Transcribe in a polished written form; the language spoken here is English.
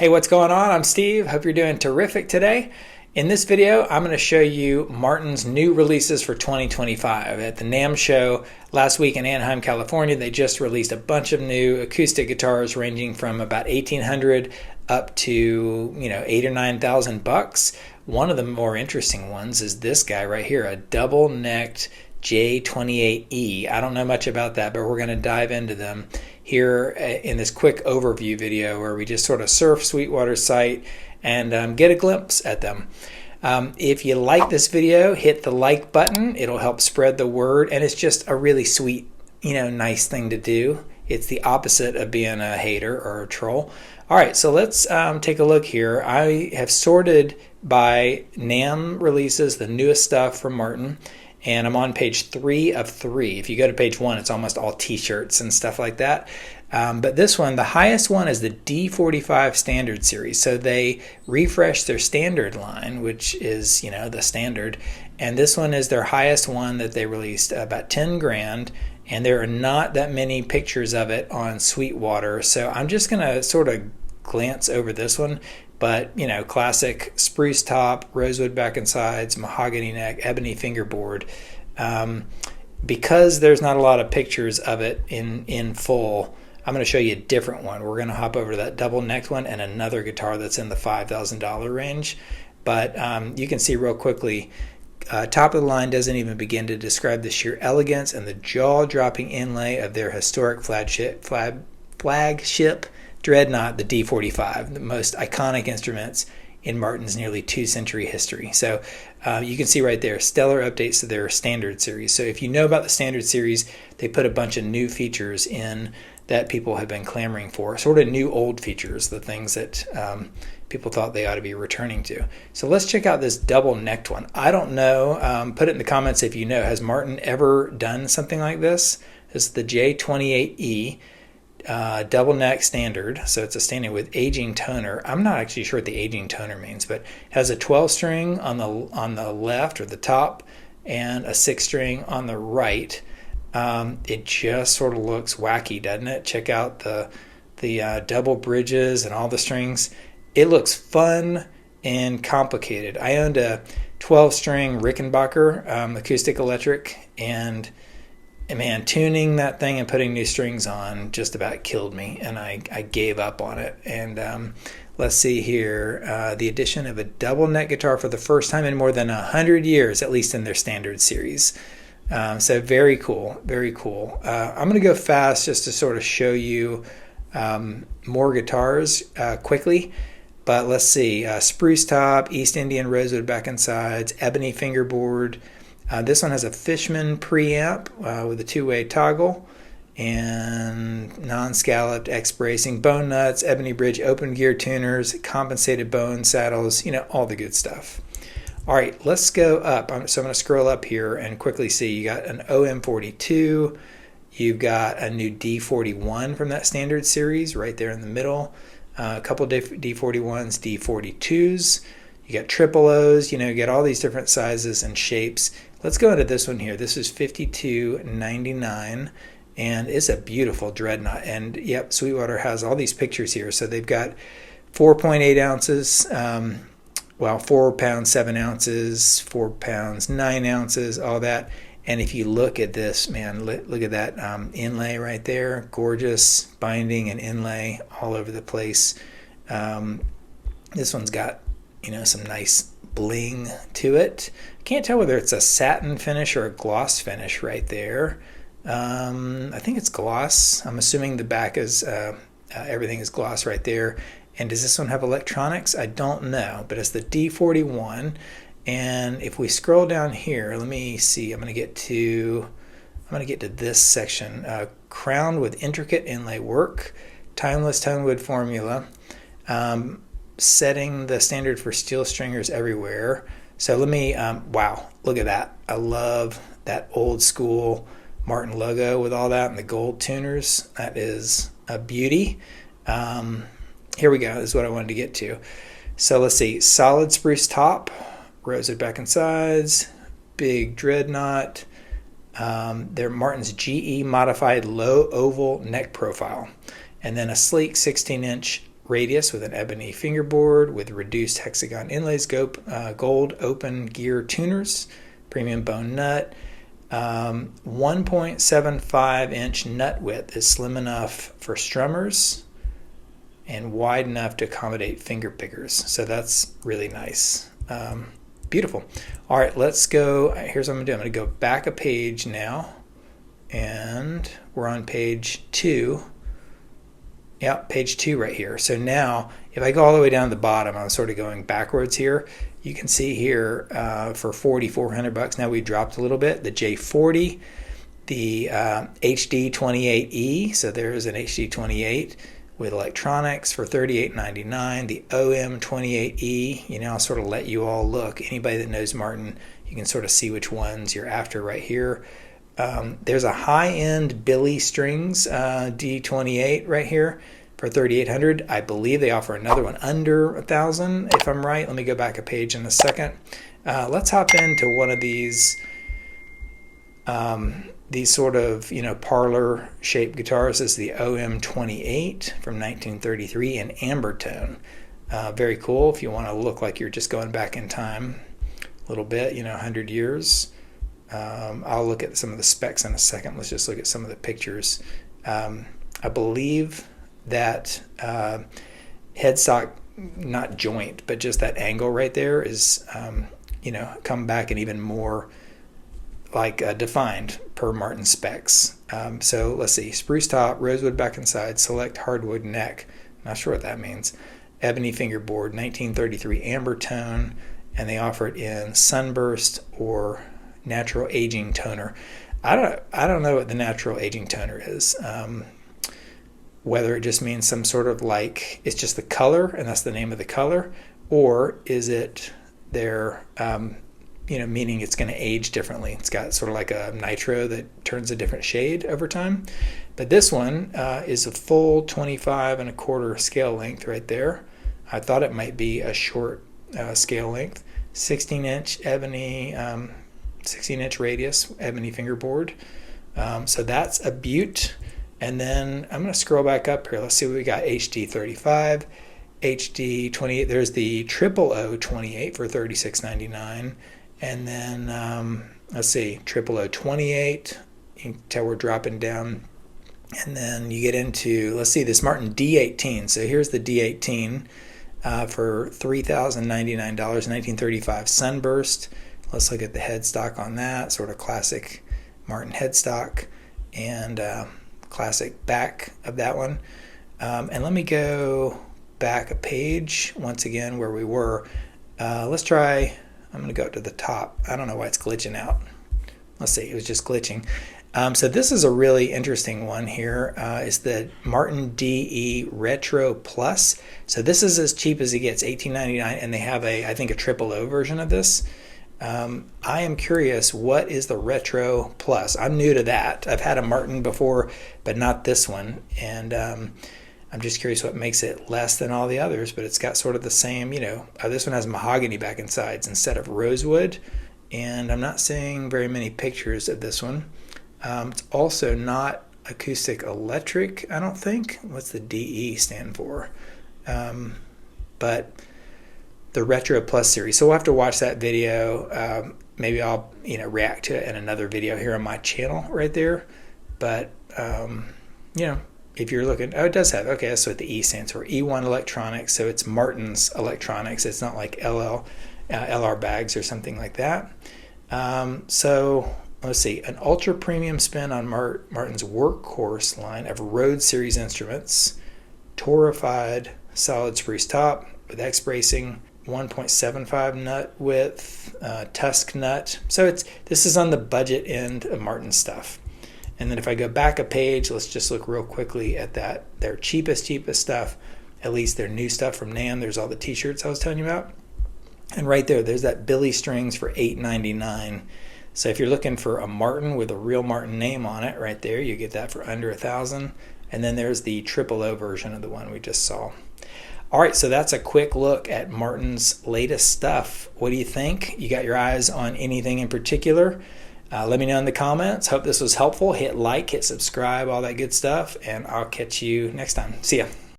Hey, what's going on? I'm Steve. Hope you're doing terrific today. In this video, I'm going to show you Martin's new releases for 2025. At the NAMM show last week in Anaheim, California, they just released a bunch of new acoustic guitars ranging from about $1,800 up to, $8,000 or $9,000. One of the more interesting ones is this guy right here, a double-necked J28E. I don't know much about that, but we're going to dive into them here in this quick overview video where we just sort of surf Sweetwater's site and get a glimpse at them. If you like this video, hit the like button. It'll help spread the word, and it's just a really sweet, nice thing to do. It's the opposite of being a hater or a troll. All right, so let's take a look here. I have sorted by NAMM releases, the newest stuff from Martin, and I'm on page 3 of 3. If you go to page 1, it's almost all t-shirts and stuff like that. But this one, the highest one is the D45 Standard Series. So they refreshed their standard line, which is, the standard. And this one is their highest one that they released, about 10 grand. And there are not that many pictures of it on Sweetwater. So I'm just going to sort of glance over this one. But, classic spruce top, rosewood back and sides, mahogany neck, ebony fingerboard. Because there's not a lot of pictures of it in full, I'm going to show you a different one. We're going to hop over to that double-necked one and another guitar that's in the $5,000 range. But you can see real quickly, top of the line doesn't even begin to describe the sheer elegance and the jaw-dropping inlay of their historic flagship dreadnought, the D45, the most iconic instruments in Martin's nearly 2-century history. So you can see right there, stellar updates to their standard series. So if you know about the standard series, they put a bunch of new features in that people have been clamoring for, sort of new old features, the things that people thought they ought to be returning to. So let's check out this double-necked one. I don't know, put it in the comments if you know, has Martin ever done something like this? This is the J28E. Double neck standard, so it's a standard with aging toner. I'm not actually sure what the aging toner means, but it has a 12 string on the left or the top and a 6 string on the right. It just sort of looks wacky, doesn't it? Check out the double bridges and all the strings. It looks fun and complicated. I owned a 12 string Rickenbacker acoustic electric, and man, tuning that thing and putting new strings on just about killed me, and I gave up on it. And let's see here, the addition of a double neck guitar for the first time in more than 100 years, at least in their standard series. So very cool, very cool. I'm going to go fast just to sort of show you more guitars quickly. But let's see, spruce top, East Indian rosewood back and sides, ebony fingerboard. This one has a Fishman preamp with a 2-way toggle and non-scalloped X bracing, bone nuts, ebony bridge, open gear tuners, compensated bone saddles, all the good stuff. All right, let's go up. So I'm going to scroll up here and quickly see. You got an OM42. You've got a new D41 from that standard series right there in the middle. A couple D41s, D42s. You got triple O's, you get all these different sizes and shapes. Let's go into this one here. This is $52.99, and it's a beautiful dreadnought. And yep, Sweetwater has all these pictures here. So they've got 4.8 ounces, 4 pounds, 7 ounces, 4 pounds, 9 ounces, all that. And if you look at this, man, look at that inlay right there. Gorgeous binding and inlay all over the place. This one's got some nice bling to it. Can't tell whether it's a satin finish or a gloss finish right there. I think it's gloss. I'm assuming the back is everything is gloss right there. And does this one have electronics? I don't know, but it's the D41. And if we scroll down here, let me see. I'm going to get to this section. Crowned with intricate inlay work, timeless tonewood formula. Setting the standard for steel stringers everywhere. So let me, wow, look at that. I love that old school Martin logo with all that and the gold tuners. That is a beauty. Here we go. This is what I wanted to get to. So let's see. Solid spruce top, rosewood back and sides, big dreadnought. They're Martin's GE modified low oval neck profile. And then a sleek 16-inch radius with an ebony fingerboard with reduced hexagon inlays, gold open gear tuners, premium bone nut. 1.75 inch nut width is slim enough for strummers and wide enough to accommodate finger pickers. So that's really nice. Beautiful. All right, let's go. Here's what I'm gonna do. I'm gonna go back a page now, and we're on page 2. Yeah, page 2 right here. So now, if I go all the way down to the bottom, I'm sort of going backwards here. You can see here for $4,400. Now we dropped a little bit. The J40, the HD28E. So there's an HD28 with electronics for $38.99. The OM28E. You know, I'll sort of let you all look. Anybody that knows Martin, you can sort of see which ones you're after right here. There's a high-end Billy Strings D28 right here for $3,800. I believe they offer another one under $1,000, if I'm right. Let me go back a page in a second. Let's hop into one of these sort of, you know, parlor-shaped guitars. This is the OM28 from 1933 in amber tone. Very cool if you want to look like you're just going back in time a little bit, you know, 100 years. I'll look at some of the specs in a second. Let's just look at some of the pictures. I believe that headstock, not joint, but just that angle right there is, you know, come back and even more like defined per Martin specs. So let's see, spruce top, rosewood back and side, select hardwood neck. Not sure what that means. Ebony fingerboard, 1933 amber tone, and they offer it in sunburst or natural aging toner. I don't know what the natural aging toner is. Whether it just means some sort of like it's just the color and that's the name of the color, or is it their you know, meaning it's going to age differently. It's got sort of like a nitro that turns a different shade over time. But this one is a full 25 1/4 scale length right there. I thought it might be a short scale length. 16-inch ebony. 16-inch radius ebony fingerboard. So that's a beaut. And then I'm going to scroll back up here. Let's see what we got. HD35, HD28. There's the 00028 for $36.99. And then let's see, 00028. You can tell we're dropping down. And then you get into, let's see, this Martin D18. So here's the D18 for $3,099, 1935 Sunburst. Let's look at the headstock on that, sort of classic Martin headstock and classic back of that one. And let me go back a page once again where we were. Let's try, I'm going to go to the top. I don't know why it's glitching out. Let's see, it was just glitching. So this is a really interesting one here. It's the Martin DE Retro Plus. So this is as cheap as it gets, $18.99, and they have I think a 000 version of this. I am curious, what is the Retro Plus? I'm new to that. I've had a Martin before, but not this one. And I'm just curious what makes it less than all the others, but it's got sort of the same, you know, this one has mahogany back and sides instead of rosewood. And I'm not seeing very many pictures of this one. It's also not acoustic electric, I don't think. What's the DE stand for? But the Retro Plus series. So we'll have to watch that video. Maybe I'll, you know, react to it in another video here on my channel right there. But, you know, if you're looking, oh, it does have, okay, that's what the E stands for. E1 Electronics. So it's Martin's Electronics. It's not like LR Bags or something like that. So let's see, an ultra premium spin on Martin's workhorse line of Rhodes series instruments, torrified solid spruce top with X bracing, 1.75 nut width, tusk nut. So this is on the budget end of Martin stuff. And then if I go back a page, let's just look real quickly at that. Their cheapest stuff, at least their new stuff from NAMM. There's all the t-shirts I was telling you about. And right there's that Billy Strings for $8.99. So if you're looking for a Martin with a real Martin name on it, right there, you get that for under $1,000. And then there's the 000 version of the one we just saw. All right, so that's a quick look at Martin's latest stuff. What do you think? You got your eyes on anything in particular? Let me know in the comments. Hope this was helpful. Hit like, hit subscribe, all that good stuff, and I'll catch you next time. See ya.